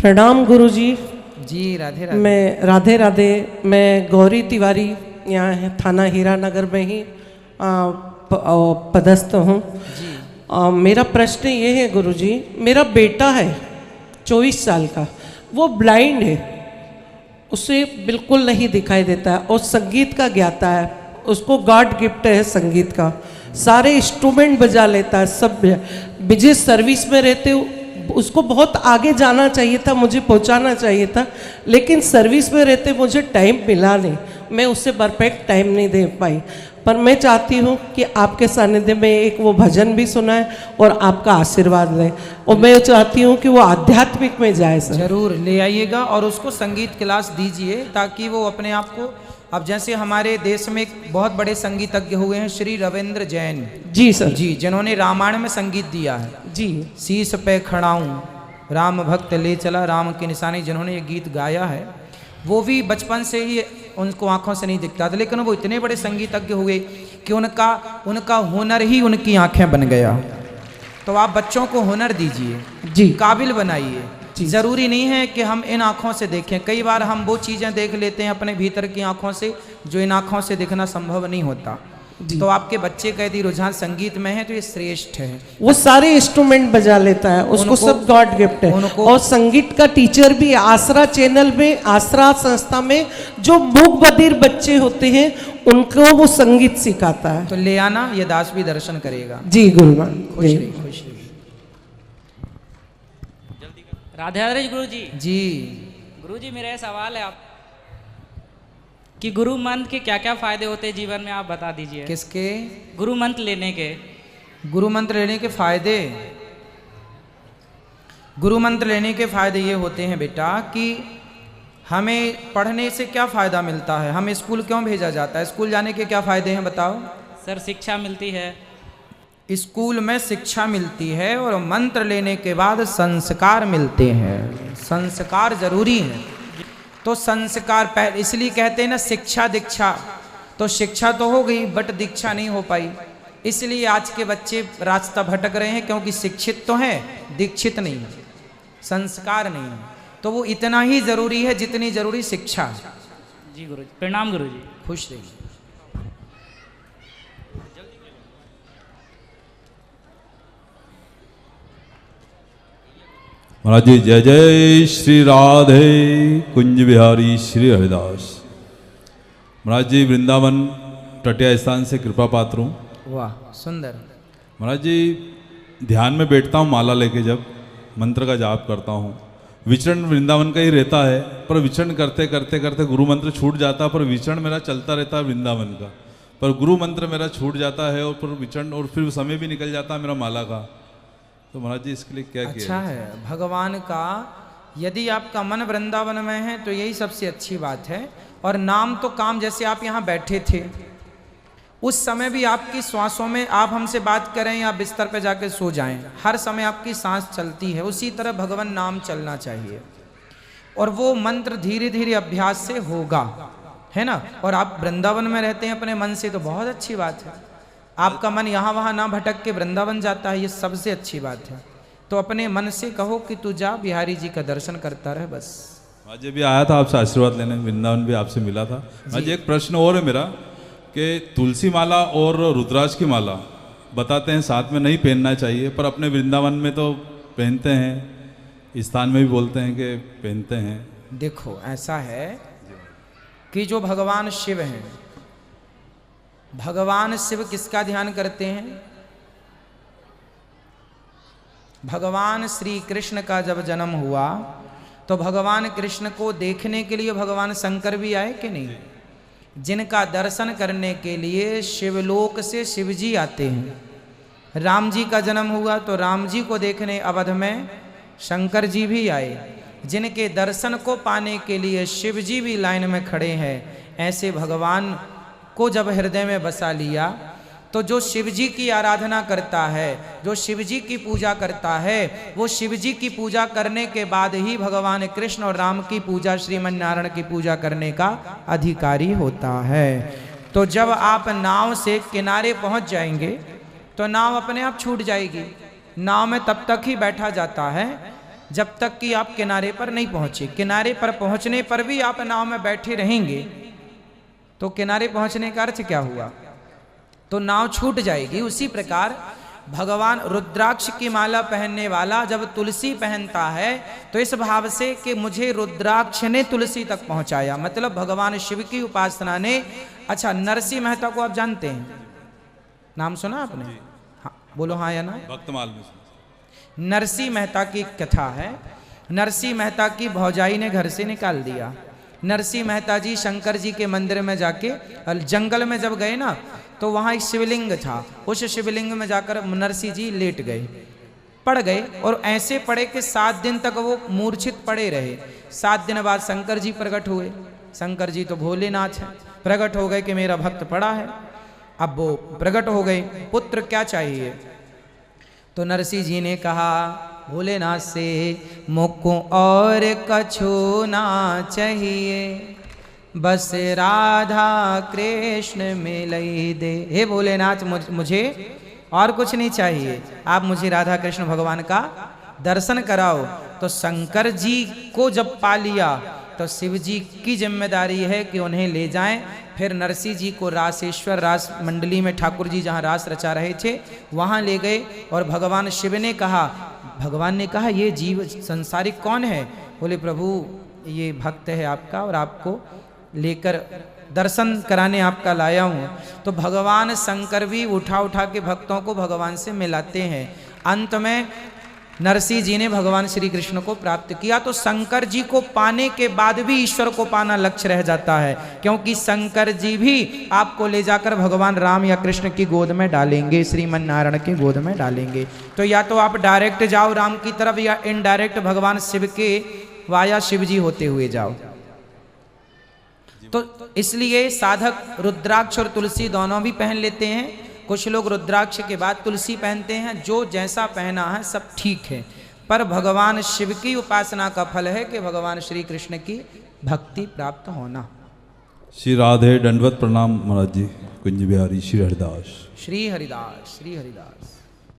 प्रणाम गुरुजी। जी राधे राधे। मैं राधे राधे। मैं गौरी तिवारी यहाँ थाना हीरानगर में ही पदस्थ हूँ। मेरा प्रश्न ये है गुरुजी, मेरा बेटा है 24 साल का, वो ब्लाइंड है, उसे बिल्कुल नहीं दिखाई देता है और संगीत का ज्ञाता है, उसको गॉड गिफ्ट है संगीत का, सारे इंस्ट्रूमेंट बजा लेता है सब। मुझे सर्विस में रहते उसको बहुत आगे जाना चाहिए था, मुझे पहुंचाना चाहिए था, लेकिन सर्विस में रहते मुझे टाइम मिला नहीं, मैं उससे परफेक्ट टाइम नहीं दे पाई। पर मैं चाहती हूँ कि आपके सानिध्य में एक वो भजन भी सुनाए और आपका आशीर्वाद लें, और मैं चाहती हूँ कि वो आध्यात्मिक में जाए। सर जरूर ले आइएगा और उसको संगीत क्लास दीजिए ताकि वो अपने आप को, अब जैसे हमारे देश में एक बहुत बड़े संगीतज्ञ हुए हैं श्री रविंद्र जैन जी सर जी, जिन्होंने रामायण में संगीत दिया है जी। शीश पे खड़ाऊं राम भक्त ले चला राम की निशानी, जिन्होंने ये गीत गाया है, वो भी बचपन से ही उनको आंखों से नहीं दिखता था, लेकिन वो इतने बड़े संगीतज्ञ हुए कि उनका हुनर ही उनकी आंखें बन गया। तो आप बच्चों को हुनर दीजिए जी, काबिल बनाइए। जरूरी नहीं है कि हम इन आँखों से देखें, कई बार हम वो चीज़ें देख लेते हैं अपने भीतर की आँखों से जो इन आँखों से देखना संभव नहीं होता। तो आपके बच्चे का यदि रुझान संगीत में है तो ये श्रेष्ठ है। वो सारे इंस्ट्रूमेंट बजा लेता है, उसको सब गॉड गिफ्ट है। और संगीत का टीचर भी आसरा चैनल में, आसरा संस्था में जो मूक बधिर बच्चे होते हैं उनको वो संगीत सिखाता है। तो ले आना, ये दास भी दर्शन करेगा। जी गुरुमान, खुश रही खुश रही। राधे राधे गुरु जी। जी गुरु जी, मेरा सवाल है आप कि गुरु मंत्र के क्या क्या फायदे होते हैं जीवन में, आप बता दीजिए। किसके? गुरु मंत्र लेने के। गुरु मंत्र लेने के फायदे, गुरु मंत्र लेने के फायदे ये होते हैं बेटा कि हमें पढ़ने से क्या फायदा मिलता है, हमें स्कूल क्यों भेजा जाता है, स्कूल जाने के क्या फायदे हैं बताओ। सर शिक्षा मिलती है, स्कूल में शिक्षा मिलती है और मंत्र लेने के बाद संस्कार मिलते हैं। संस्कार जरूरी है, तो संस्कार इसलिए कहते हैं ना शिक्षा दीक्षा, तो शिक्षा तो हो गई बट दीक्षा नहीं हो पाई, इसलिए आज के बच्चे रास्ता भटक रहे हैं, क्योंकि शिक्षित तो हैं दीक्षित नहीं है, संस्कार नहीं है। तो वो इतना ही जरूरी है जितनी जरूरी शिक्षा है। जी गुरु जी, प्रणाम गुरु जी। खुश रहिए। महाराज जी जय जय श्री राधे कुंज बिहारी श्री हरिदास। महाराज जी वृंदावन टटिया स्थान से कृपा पात्र हूँ। वाह सुंदर। महाराज जी ध्यान में बैठता हूँ माला लेके, जब मंत्र का जाप करता हूँ, विचरण वृंदावन का ही रहता है, पर विचरण करते करते करते गुरु मंत्र छूट जाता है, पर विचरण मेरा चलता रहता है वृंदावन का, पर गुरु मंत्र मेरा छूट जाता है और पर विचरण, और फिर समय भी निकल जाता है मेरा माला का। तो महाराज जी इसके लिए क्या किया? अच्छा है भगवान का, यदि आपका मन वृंदावन में है तो यही सबसे अच्छी बात है। और नाम तो काम, जैसे आप यहाँ बैठे थे उस समय भी आपकी श्वासों में, आप हमसे बात करें या बिस्तर पे जाकर सो जाएं, हर समय आपकी सांस चलती है, उसी तरह भगवान नाम चलना चाहिए। और वो मंत्र धीरे धीरे अभ्यास से होगा, है ना। और आप वृंदावन में रहते हैं अपने मन से, तो बहुत अच्छी बात है। आपका मन यहाँ वहाँ ना भटक के वृंदावन जाता है, ये सबसे अच्छी बात है। तो अपने मन से कहो कि तू जा बिहारी जी का दर्शन करता रहे बस। आज भी आया था आपसे आशीर्वाद लेने, वृंदावन भी आपसे मिला था। आज एक प्रश्न और है मेरा कि तुलसी माला और रुद्राक्ष की माला बताते हैं साथ में नहीं पहनना चाहिए, पर अपने वृंदावन में तो पहनते हैं, स्थान में भी बोलते हैं कि पहनते हैं। देखो ऐसा है कि जो भगवान शिव हैं, भगवान शिव किसका ध्यान करते हैं? भगवान श्री कृष्ण का जब जन्म हुआ तो भगवान कृष्ण को देखने के लिए भगवान शंकर भी आए कि नहीं? जिनका दर्शन करने के लिए शिवलोक से शिवजी आते हैं। राम जी का जन्म हुआ तो राम जी को देखने अवध में शंकर जी भी आए, जिनके दर्शन को पाने के लिए शिव जी भी लाइन में खड़े हैं। ऐसे भगवान को जब हृदय में बसा लिया तो जो शिव जी की आराधना करता है, जो शिव जी की पूजा करता है, वो शिव जी की पूजा करने के बाद ही भगवान कृष्ण और राम की पूजा, श्रीमन नारायण की पूजा करने का अधिकारी होता है। तो जब आप नाव से किनारे पहुंच जाएंगे तो नाव अपने आप छूट जाएगी। नाव में तब तक ही बैठा जाता है जब तक कि आप किनारे पर नहीं पहुंचे। किनारे पर पहुंचने पर भी आप नाव में बैठे रहेंगे तो किनारे पहुंचने का अर्थ क्या हुआ? तो नाव छूट जाएगी। उसी प्रकार भगवान रुद्राक्ष की माला पहनने वाला जब तुलसी पहनता है तो इस भाव से कि मुझे रुद्राक्ष ने तुलसी तक पहुंचाया, मतलब भगवान शिव की उपासना ने। अच्छा, नरसिंह मेहता को आप जानते हैं, नाम सुना आपने? हाँ, बोलो हाँ या ना। भक्तमाल में नरसिंह मेहता की कथा है। नरसिंह मेहता की भौजाई ने घर से निकाल दिया। नरसिंह मेहता जी शंकर जी के मंदिर में जाके जंगल में जब गए ना तो वहाँ एक शिवलिंग था। उस शिवलिंग में जाकर नरसिंह जी लेट गए, पड़ गए और ऐसे पड़े कि 7 दिन तक वो मूर्छित पड़े रहे। 7 दिन बाद शंकर जी प्रकट हुए। शंकर जी तो भोलेनाथ हैं, प्रकट हो गए कि मेरा भक्त पड़ा है। अब वो प्रकट हो गए, पुत्र क्या चाहिए? तो नरसिंह जी ने कहा भोलेनाथ से मुझको और कछु ना चाहिए, बस राधा कृष्ण मिलई दे। हे भोलेनाथ, मुझे और कुछ नहीं चाहिए, आप मुझे राधा कृष्ण भगवान का दर्शन कराओ। तो शंकर जी को जब पा लिया तो शिव जी की जिम्मेदारी है कि उन्हें ले जाएं। फिर नरसिंह जी को रासेश्वर रास मंडली में ठाकुर जी जहाँ रास रचा रहे थे वहाँ ले गए और भगवान शिव ने कहा, भगवान ने कहा ये जीव संसारिक कौन है? बोले प्रभु ये भक्त है आपका और आपको लेकर दर्शन कराने आपका लाया हूँ। तो भगवान शंकर भी उठा उठा के भक्तों को भगवान से मिलाते हैं। अंत में नरसिंह जी ने भगवान श्री कृष्ण को प्राप्त किया। तो शंकर जी को पाने के बाद भी ईश्वर को पाना लक्ष्य रह जाता है, क्योंकि शंकर जी भी आपको ले जाकर भगवान राम या कृष्ण की गोद में डालेंगे, श्रीमन नारायण की गोद में डालेंगे। तो या तो आप डायरेक्ट जाओ राम की तरफ या इनडायरेक्ट भगवान शिव के वाया शिव जी होते हुए जाओ। तो इसलिए साधक रुद्राक्ष और तुलसी दोनों भी पहन लेते हैं। कुछ लोग रुद्राक्ष के बाद तुलसी पहनते हैं। जो जैसा पहना है सब ठीक है, पर भगवान शिव की उपासना का फल है कि भगवान श्री कृष्ण की भक्ति प्राप्त होना। श्री राधे दंडवत प्रणाम महाराज जी। कुंज बिहारी श्री हरिदास। श्री हरिदास, श्री हरिदास।